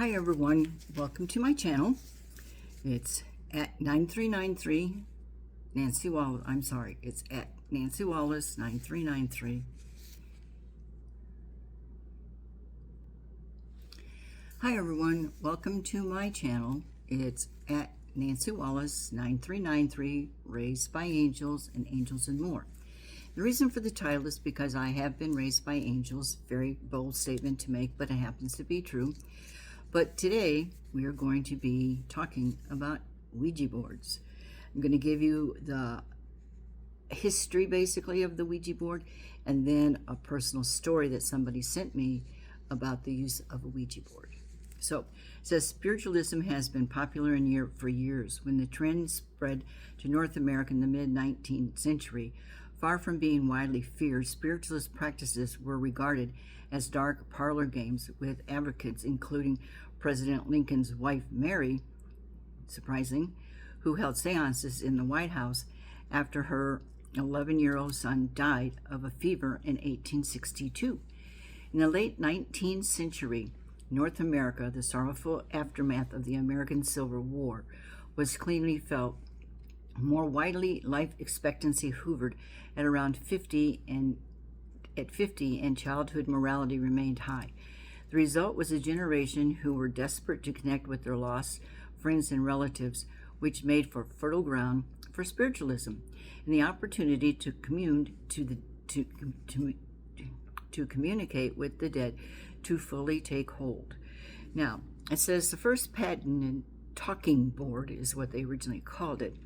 Hi everyone, welcome to my channel. It's at 9393 Nancy Wallace. I'm sorry, it's at Nancy Wallace 9393. Hi everyone, welcome to my channel. It's at Nancy Wallace 9393, Raised by Angels and Angels and More. The reason for the title is because I have been raised by angels. Very bold statement to make, but it happens to be true. But today we are going to be talking about Ouija boards. I'm going to give you the history basically of the Ouija board and then a personal story that somebody sent me about the use of a Ouija board. So it says spiritualism has been popular in Europe for years. When the trend spread to North America in the mid-19th century, far from being widely feared, spiritualist practices were regarded as dark parlor games with advocates, including President Lincoln's wife, Mary, surprising, who held seances in the White House after her 11-year-old son died of a fever in 1862. In the late 19th century, North America, the sorrowful aftermath of the American Civil War, was clearly felt. More widely, life expectancy hovered at around 50, and childhood morality remained high. The result was a generation who were desperate to connect with their lost friends and relatives, which made for fertile ground for spiritualism and the opportunity to communicate with the dead to fully take hold. Now, it says the first patented talking board is what they originally called it.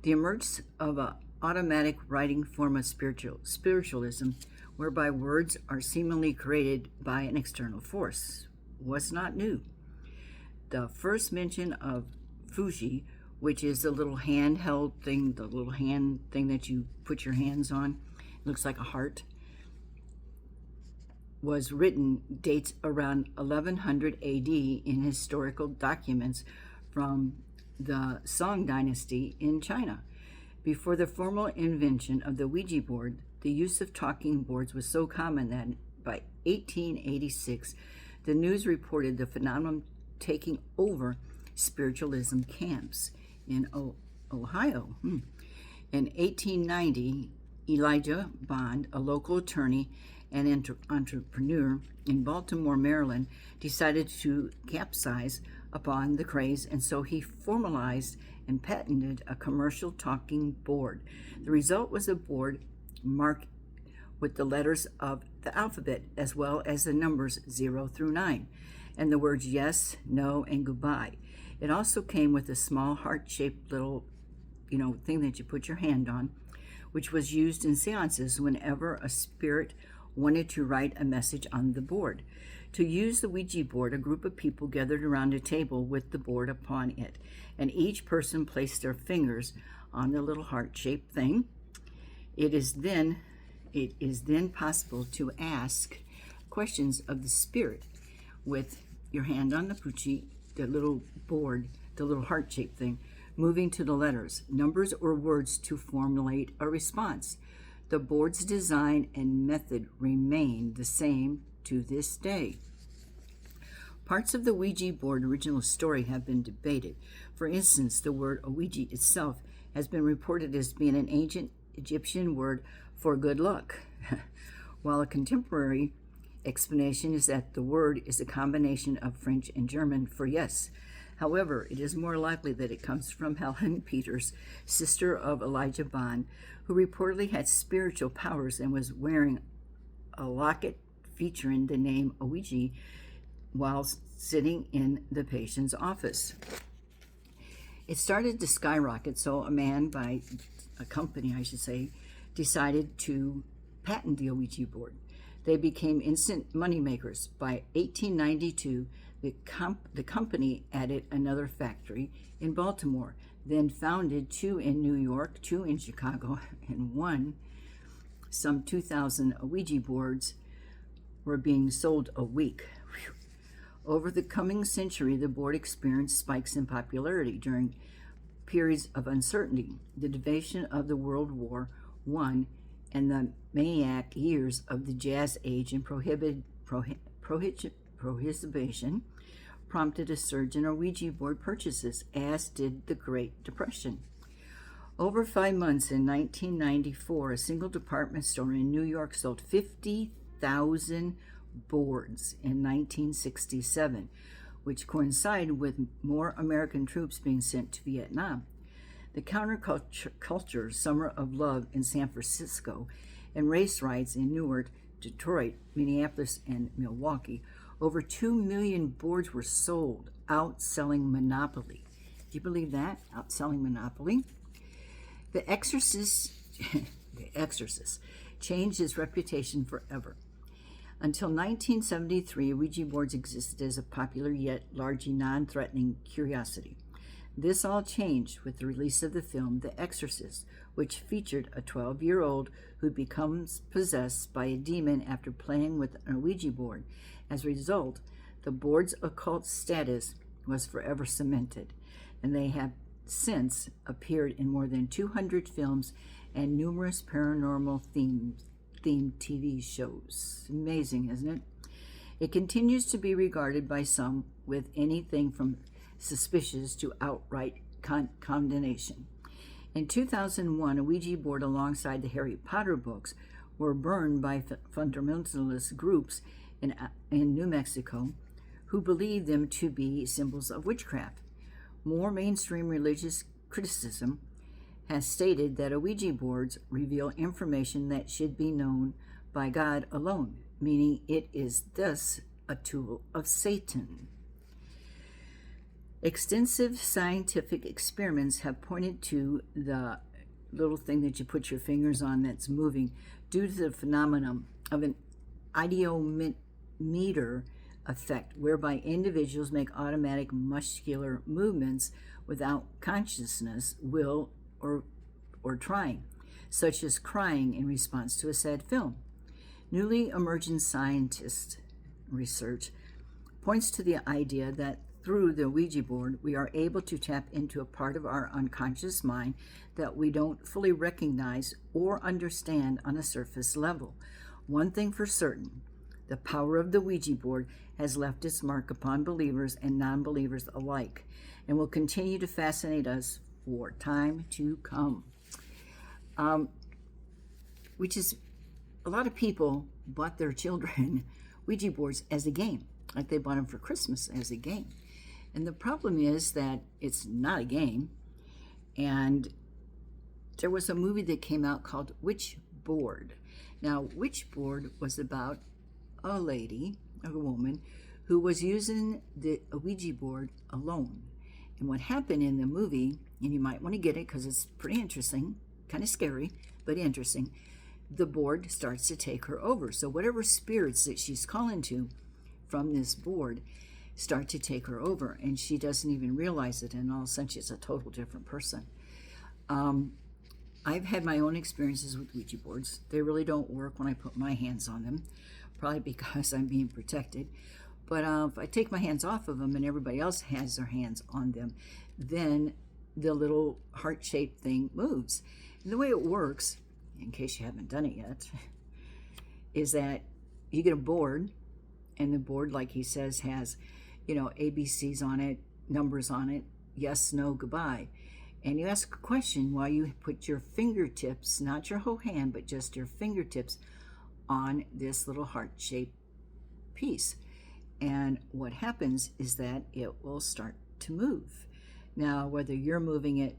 The emergence of an automatic writing form of spiritualism, whereby words are seemingly created by an external force, was not new. The first mention of Ouija, which is the little handheld thing, the little hand thing that you put your hands on, it looks like a heart, was written, dates around 1100 AD in historical documents from the Song dynasty in China. Before the formal invention of the Ouija board, the use of talking boards was so common that by 1886, the news reported the phenomenon taking over spiritualism camps in Ohio. In 1890, Elijah Bond, a local attorney and entrepreneur in Baltimore, Maryland, decided to capitalize upon the craze, and so he formalized and patented a commercial talking board. The result was a board marked with the letters of the alphabet as well as the numbers 0 through 9 and the words yes, no, and goodbye. It also came with a small heart-shaped little thing that you put your hand on, which was used in seances whenever a spirit wanted to write a message on the board. To use the Ouija board, a group of people gathered around a table with the board upon it, and each person placed their fingers on the little heart-shaped thing. It is then possible to ask questions of the spirit with your hand on the pucci, the little board, the little heart-shaped thing, moving to the letters, numbers, or words to formulate a response. The board's design and method remain the same to this day. Parts of the Ouija board original story have been debated. For instance, the word Ouija itself has been reported as being an ancient Egyptian word for good luck, while a contemporary explanation is that the word is a combination of French and German for yes. However, it is more likely that it comes from Helen Peters, sister of Elijah Bond, who reportedly had spiritual powers and was wearing a locket featuring the name Ouija while sitting in the patient's office. It started to skyrocket, so a company, decided to patent the Ouija board. They became instant money makers. By 1892, the company added another factory in Baltimore, then founded 2 in New York, 2 in Chicago, and some 2,000 Ouija boards were being sold a week. Whew. Over the coming century, the board experienced spikes in popularity during periods of uncertainty, the devastation of the World War I, and the maniac years of the Jazz Age and prohibition, prompted a surge in Ouija board purchases, as did the Great Depression. Over 5 months in 1994, a single department store in New York sold 50,000 boards in 1967, which coincided with more American troops being sent to Vietnam. The counterculture Summer of Love in San Francisco and race riots in Newark, Detroit, Minneapolis, and Milwaukee, over 2 million boards were sold, outselling Monopoly. Do you believe that? Outselling Monopoly? The Exorcist changed his reputation forever. Until 1973, Ouija boards existed as a popular yet largely non-threatening curiosity. This all changed with the release of the film The Exorcist, which featured a 12-year-old who becomes possessed by a demon after playing with an Ouija board. As a result, the board's occult status was forever cemented, and they have since appeared in more than 200 films and numerous paranormal themed TV shows. Amazing, isn't it? It continues to be regarded by some with anything from suspicious to outright condemnation. In 2001, a Ouija board alongside the Harry Potter books were burned by fundamentalist groups in New Mexico who believed them to be symbols of witchcraft. More mainstream religious criticism has stated that Ouija boards reveal information that should be known by God alone, meaning it is thus a tool of Satan. Extensive scientific experiments have pointed to the little thing that you put your fingers on that's moving due to the phenomenon of an ideometer effect, whereby individuals make automatic muscular movements without consciousness, will, or trying, such as crying in response to a sad film. Newly emerging scientist research points to the idea that through the Ouija board, we are able to tap into a part of our unconscious mind that we don't fully recognize or understand on a surface level. One thing for certain, the power of the Ouija board has left its mark upon believers and non-believers alike, and will continue to fascinate us for time to come. Which is, a lot of people bought their children Ouija boards as a game, like they bought them for Christmas as a game. And the problem is that it's not a game. And there was a movie that came out called Ouija Board. Now, Ouija Board was about a lady, a woman, who was using the Ouija board alone. And what happened in the movie, and you might want to get it because it's pretty interesting, kind of scary, but interesting, the board starts to take her over. So whatever spirits that she's calling to from this board start to take her over, and she doesn't even realize it, and all of a sudden she's a total different person. I've had my own experiences with Ouija boards. They really don't work when I put my hands on them, probably because I'm being protected. But if I take my hands off of them and everybody else has their hands on them, then the little heart-shaped thing moves. And the way it works, in case you haven't done it yet, is that you get a board, and the board, like he says, has, ABCs on it, numbers on it, yes, no, goodbye. And you ask a question while you put your fingertips, not your whole hand, but just your fingertips on this little heart-shaped piece. And what happens is that it will start to move. Now, whether you're moving it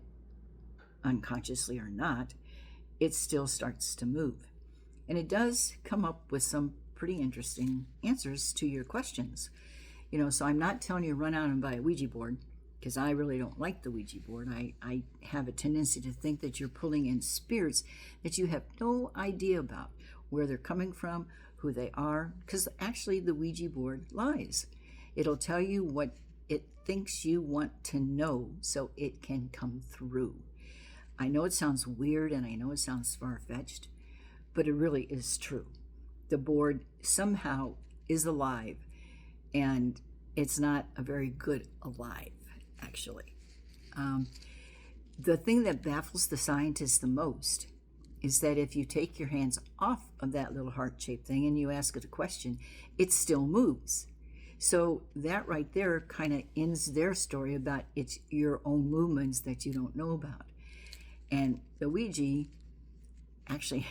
unconsciously or not, it still starts to move. And it does come up with some pretty interesting answers to your questions. So I'm not telling you run out and buy a Ouija board, because I really don't like the Ouija board. I have a tendency to think that you're pulling in spirits that you have no idea about, where they're coming from, who they are, because actually the Ouija board lies. It'll tell you what it thinks you want to know so it can come through. I know it sounds weird and I know it sounds far-fetched, but it really is true. The board somehow is alive, and it's not a very good alive, actually. The thing that baffles the scientists the most is that if you take your hands off of that little heart-shaped thing and you ask it a question, it still moves. So that right there kind of ends their story about it's your own movements that you don't know about. And the Ouija actually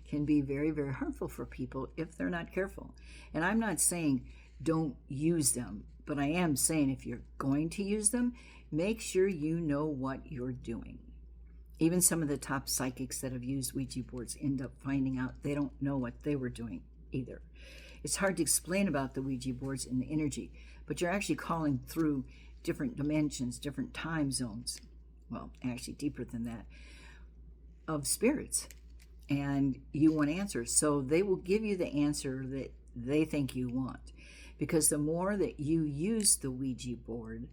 can be very, very harmful for people if they're not careful. And I'm not saying don't use them, but I am saying if you're going to use them, make sure you know what you're doing. Even some of the top psychics that have used Ouija boards end up finding out they don't know what they were doing either. It's hard to explain about the Ouija boards and the energy, but you're actually calling through different dimensions, different time zones. Well, actually deeper than that, of spirits. And you want answers. So they will give you the answer that they think you want. Because the more that you use the Ouija board,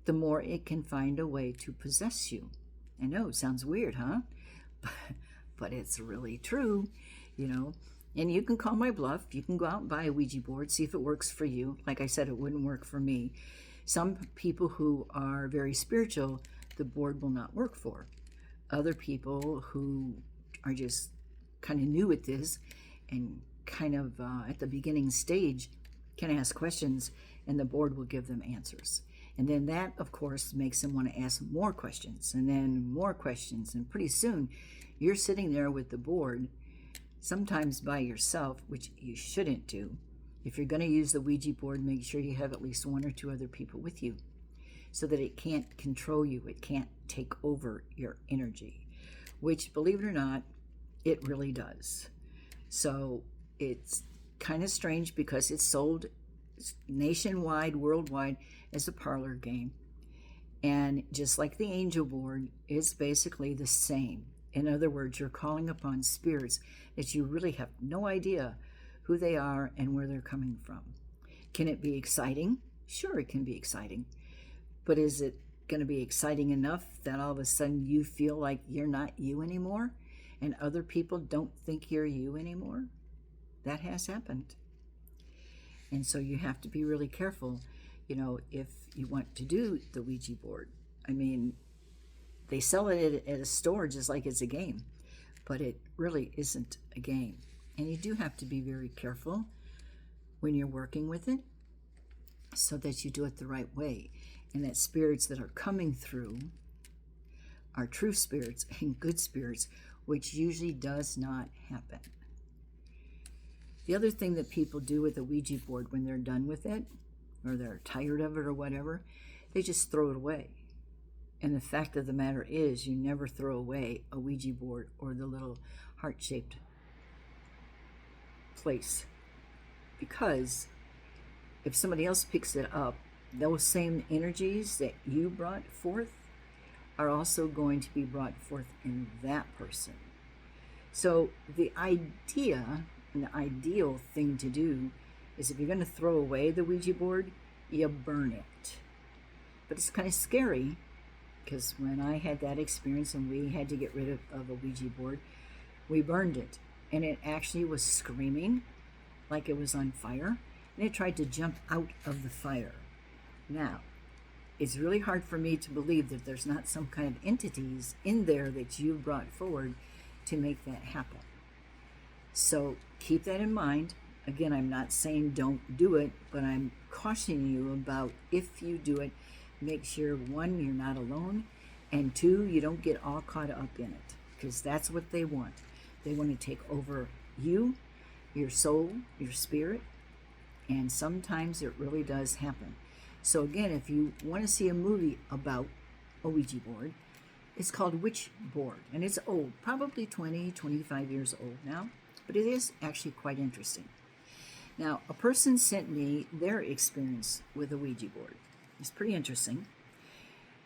the more it can find a way to possess you. I know, it sounds weird, huh? But it's really true, you know. And you can call my bluff. You can go out and buy a Ouija board, see if it works for you. Like I said, it wouldn't work for me. Some people who are very spiritual, the board will not work for. Other people who are just kind of new at this and kind of at the beginning stage can ask questions, and the board will give them answers. And then that, of course, makes them want to ask more questions and then more questions. And pretty soon you're sitting there with the board, sometimes by yourself, which you shouldn't do. If you're going to use the Ouija board, make sure you have at least one or two other people with you so that it can't control you. It can't take over your energy, which, believe it or not, it really does. So it's kind of strange because it's sold nationwide, worldwide, as a parlor game. And just like the angel board, it's basically the same. In other words, you're calling upon spirits that you really have no idea who they are and where they're coming from. Can it be exciting? Sure, it can be exciting. But is it going to be exciting enough that all of a sudden you feel like you're not you anymore and other people don't think you're you anymore? That has happened. And so you have to be really careful, you know, if you want to do the Ouija board. I mean, they sell it at a store just like it's a game, but it really isn't a game. And you do have to be very careful when you're working with it so that you do it the right way. And that spirits that are coming through are true spirits and good spirits, which usually does not happen. The other thing that people do with a Ouija board when they're done with it, or they're tired of it or whatever, they just throw it away. And the fact of the matter is, you never throw away a Ouija board or the little heart-shaped place. Because if somebody else picks it up, those same energies that you brought forth are also going to be brought forth in that person. So the idea and the ideal thing to do is if you're going to throw away the Ouija board, you burn it. But it's kind of scary because when I had that experience and we had to get rid of a Ouija board, we burned it. And it actually was screaming like it was on fire. And it tried to jump out of the fire. Now, it's really hard for me to believe that there's not some kind of entities in there that you've brought forward to make that happen. So keep that in mind. Again, I'm not saying don't do it, but I'm cautioning you about if you do it, make sure, one, you're not alone, and two, you don't get all caught up in it, because that's what they want. They want to take over you, your soul, your spirit, and sometimes it really does happen. So again, if you want to see a movie about a Ouija board, it's called Ouija Board, and it's old, probably 20, 25 years old now, but it is actually quite interesting. Now, a person sent me their experience with a Ouija board. It's pretty interesting.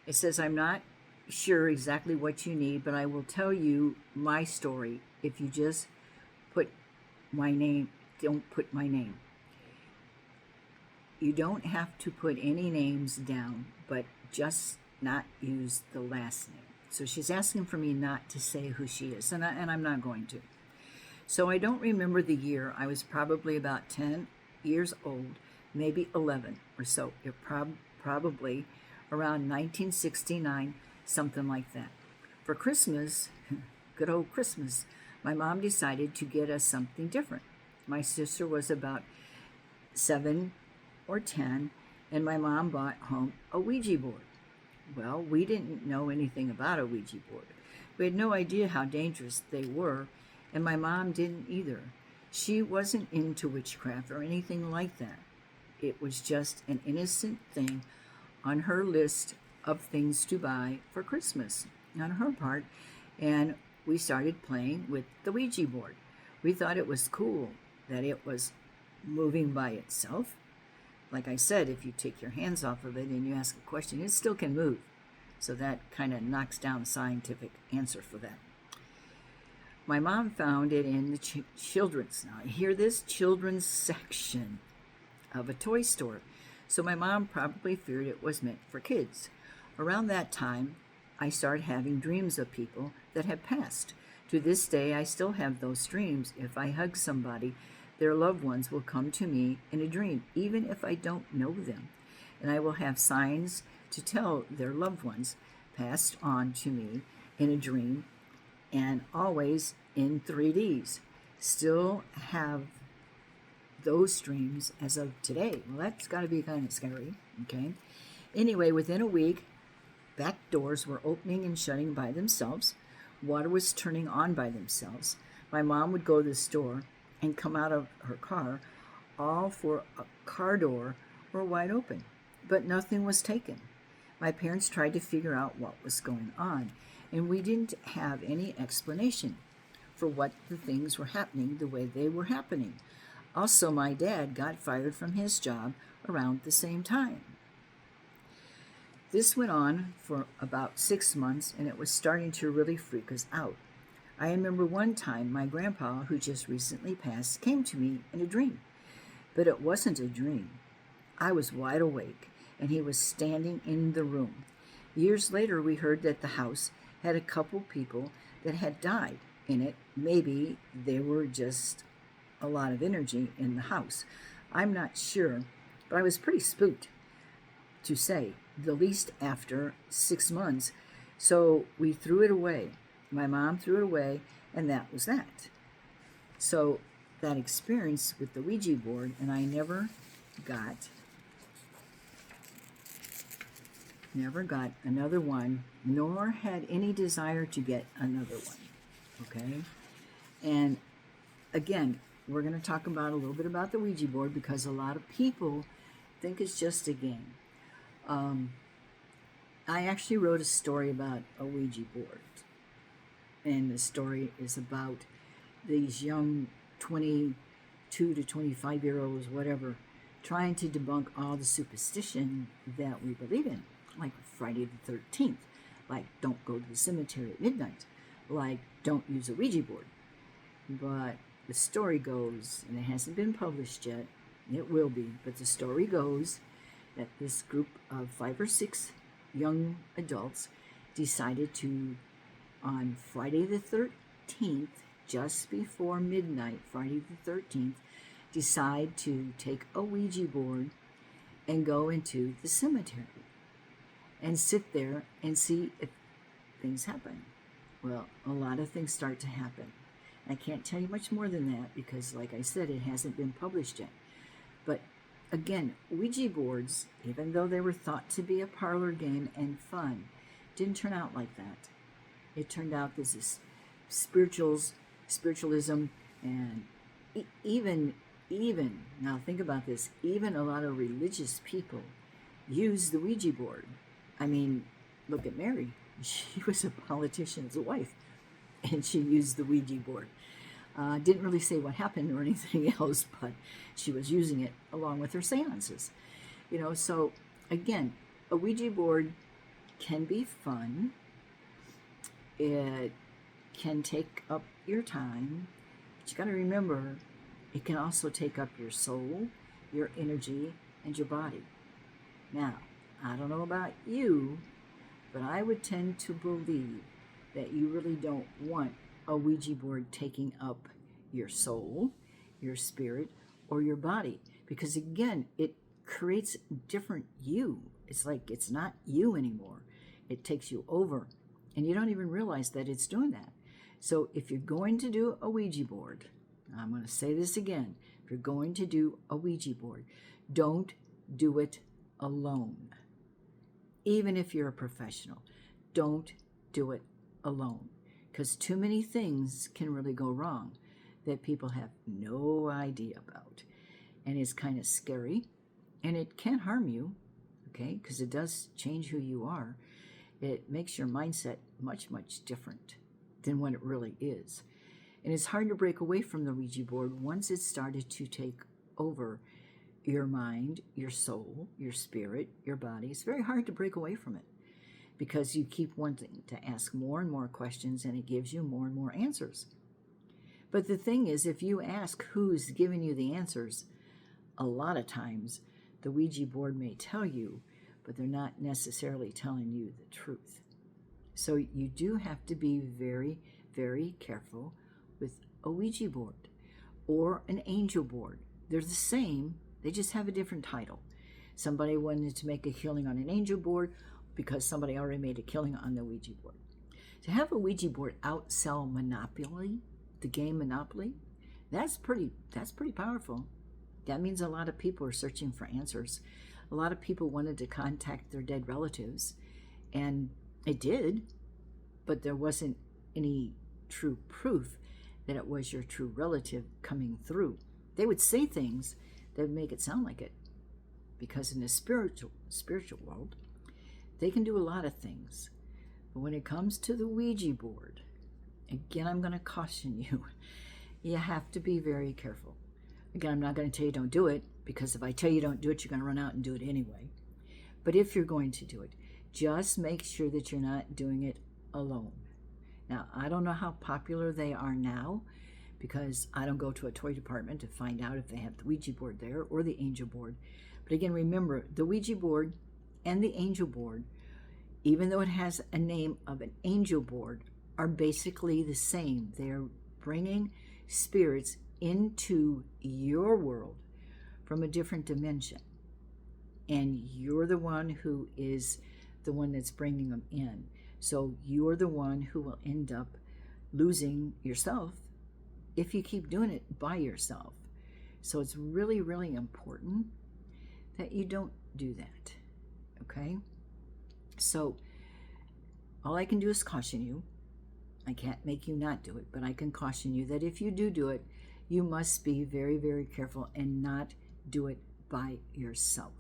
It says, I'm not sure exactly what you need, but I will tell you my story if you just put my name, don't put my name. You don't have to put any names down, but just not use the last name. So she's asking for me not to say who she is, and I'm not going to. So I don't remember the year. I was probably about 10 years old, maybe 11 or so. It probably around 1969, something like that. For Christmas, good old Christmas, my mom decided to get us something different. My sister was about 7 or 10, and my mom bought home a Ouija board. Well, we didn't know anything about a Ouija board. We had no idea how dangerous they were, and my mom didn't either. She wasn't into witchcraft or anything like that. It was just an innocent thing on her list of things to buy for Christmas on her part, and we started playing with the Ouija board. We thought it was cool that it was moving by itself. Like I said, if you take your hands off of it and you ask a question, it still can move. So that kind of knocks down the scientific answer for that. My mom found it in the children's, now hear this, children's section of a toy store. So my mom probably feared it was meant for kids. Around that time, I started having dreams of people that had passed. To this day, I still have those dreams. If I hug somebody, their loved ones will come to me in a dream, even if I don't know them. And I will have signs to tell their loved ones passed on to me in a dream, and always in 3Ds. Still have those dreams as of today. Well, that's got to be kind of scary, okay? Anyway, within a week, back doors were opening and shutting by themselves. Water was turning on by themselves. My mom would go to the store and come out of her car. All four car door were wide open, but nothing was taken. My parents tried to figure out what was going on, and we didn't have any explanation for what the things were happening the way they were happening. Also, my dad got fired from his job around the same time. This went on for about 6 months, and it was starting to really freak us out. I remember one time my grandpa, who just recently passed, came to me in a dream. But it wasn't a dream. I was wide awake, and he was standing in the room. Years later, we heard that the house had a couple people that had died in it. Maybe there were just a lot of energy in the house. I'm not sure, but I was pretty spooked, to say the least, after 6 months. So we threw it away. My mom threw it away, and that was that. So that experience with the Ouija board, and I never got another one, nor had any desire to get another one, okay? And again, we're going to talk about a little bit about the Ouija board, because a lot of people think it's just a game. I actually wrote a story about a Ouija board, and the story is about these young 22 to 25-year-olds, whatever, trying to debunk all the superstition that we believe in, like Friday the 13th, like don't go to the cemetery at midnight, like don't use a Ouija board. But the story goes, and it hasn't been published yet, it will be, but the story goes that this group of 5 or 6 young adults decided to, on Friday the 13th, just before midnight, Friday the 13th, decide to take a Ouija board and go into the cemetery and sit there and see if things happen. Well, a lot of things start to happen. I can't tell you much more than that because, like I said, it hasn't been published yet. But again, Ouija boards, even though they were thought to be a parlor game and fun, didn't turn out like that. It turned out this is spiritualism, and even now think about this, even a lot of religious people use the Ouija board. I mean, look at Mary. She was a politician's wife, and she used the Ouija board. Didn't really say what happened or anything else, but she was using it along with her seances. So again, a Ouija board can be fun. It can take up your time, but you got to remember, it can also take up your soul, your energy, and your body. Now, I don't know about you, but I would tend to believe that you really don't want a Ouija board taking up your soul, your spirit, or your body, because again, it creates different you. It's like it's not you anymore. It takes you over, and you don't even realize that it's doing that. So if you're going to do a Ouija board, I'm going to say this again, if you're going to do a Ouija board, don't do it alone. Even if you're a professional, don't do it alone, because too many things can really go wrong that people have no idea about. And it's kind of scary, and it can harm you, okay, because it does change who you are. It makes your mindset much, much different than what it really is. And it's hard to break away from the Ouija board once it's started to take over your mind, your soul, your spirit, your body. It's very hard to break away from it because you keep wanting to ask more and more questions, and it gives you more and more answers. But the thing is, if you ask who's giving you the answers, a lot of times the Ouija board may tell you, but they're not necessarily telling you the truth. So you do have to be very, very careful with a Ouija board or an angel board. They're the same, they just have a different title. Somebody wanted to make a killing on an angel board because somebody already made a killing on the Ouija board. To have a Ouija board outsell Monopoly, the game Monopoly, that's pretty powerful. That means a lot of people are searching for answers. A lot of people wanted to contact their dead relatives, and it did, but there wasn't any true proof that it was your true relative coming through. They would say things that would make it sound like it, because in the spiritual world, they can do a lot of things. But when it comes to the Ouija board, again, I'm going to caution you, you have to be very careful. Again, I'm not going to tell you don't do it, because if I tell you don't do it, you're going to run out and do it anyway. But if you're going to do it, just make sure that you're not doing it alone. Now, I don't know how popular they are now, because I don't go to a toy department to find out if they have the Ouija board there or the angel board. But again, remember, the Ouija board and the angel board, even though it has a name of an angel board, are basically the same. They're bringing spirits into your world from a different dimension, and you're the one who is the one that's bringing them in. So you're the one who will end up losing yourself if you keep doing it by yourself. So it's really, really important that you don't do that, okay? So all I can do is caution you. I can't make you not do it, but I can caution you that if you do it, you must be very, very careful and not do it by yourself.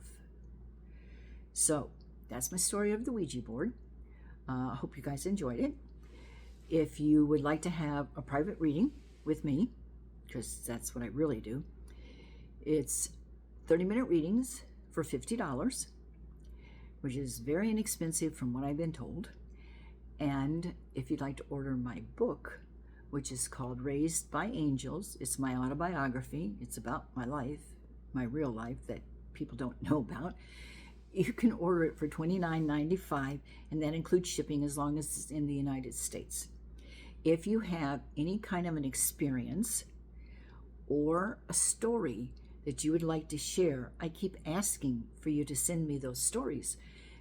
So that's my story of the Ouija board. I hope you guys enjoyed it. If you would like to have a private reading with me, because that's what I really do, it's 30-minute readings for $50, which is very inexpensive from what I've been told. And if you'd like to order my book, which is called Raised by Angels, it's my autobiography. It's about my life, my real life that people don't know about. You can order it for $29.95, and that includes shipping as long as it's in the United States. If you have any kind of an experience or a story that you would like to share, I keep asking for you to send me those stories,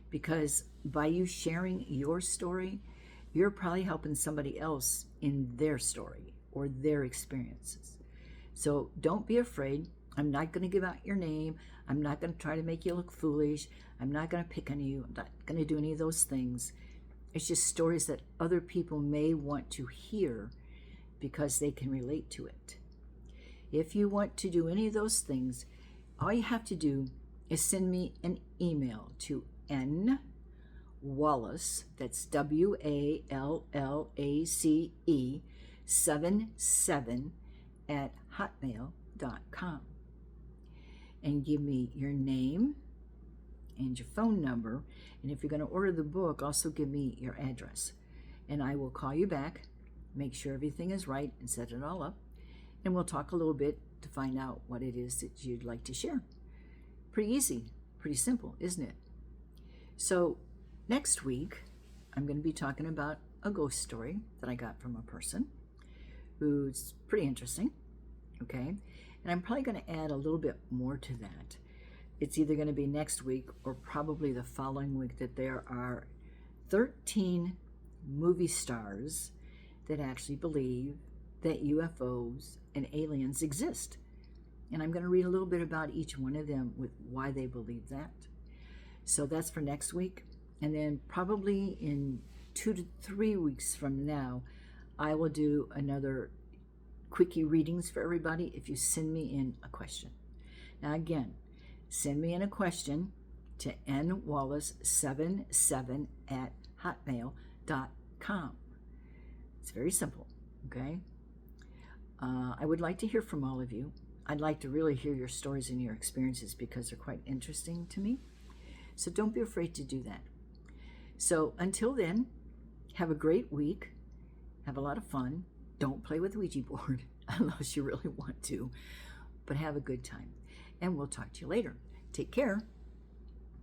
because by you sharing your story, you're probably helping somebody else in their story or their experiences. So don't be afraid. I'm not going to give out your name. I'm not going to try to make you look foolish. I'm not going to pick on you. I'm not going to do any of those things. It's just stories that other people may want to hear because they can relate to it. If you want to do any of those things, all you have to do is send me an email to nwallace, that's WALLACE 77 at hotmail.com, and give me your name and your phone number. And if you're going to order the book, also give me your address, and I will call you back, make sure everything is right, and set it all up, and we'll talk a little bit to find out what it is that you'd like to share. Pretty easy, pretty simple, isn't it? So next week, I'm going to be talking about a ghost story that I got from a person who's pretty interesting, okay? And I'm probably going to add a little bit more to that. It's either going to be next week or probably the following week, that there are 13 movie stars that actually believe that UFOs and aliens exist. And I'm going to read a little bit about each one of them with why they believe that. So that's for next week. And then probably in 2 to 3 weeks from now, I will do another quickie readings for everybody if you send me in a question. Now again, send me in a question to nwallace77@hotmail.com. It's very simple, okay? I would like to hear from all of you. I'd like to really hear your stories and your experiences because they're quite interesting to me. So don't be afraid to do that. So until then, have a great week. Have a lot of fun. Don't play with the Ouija board unless you really want to, but have a good time. And we'll talk to you later. Take care.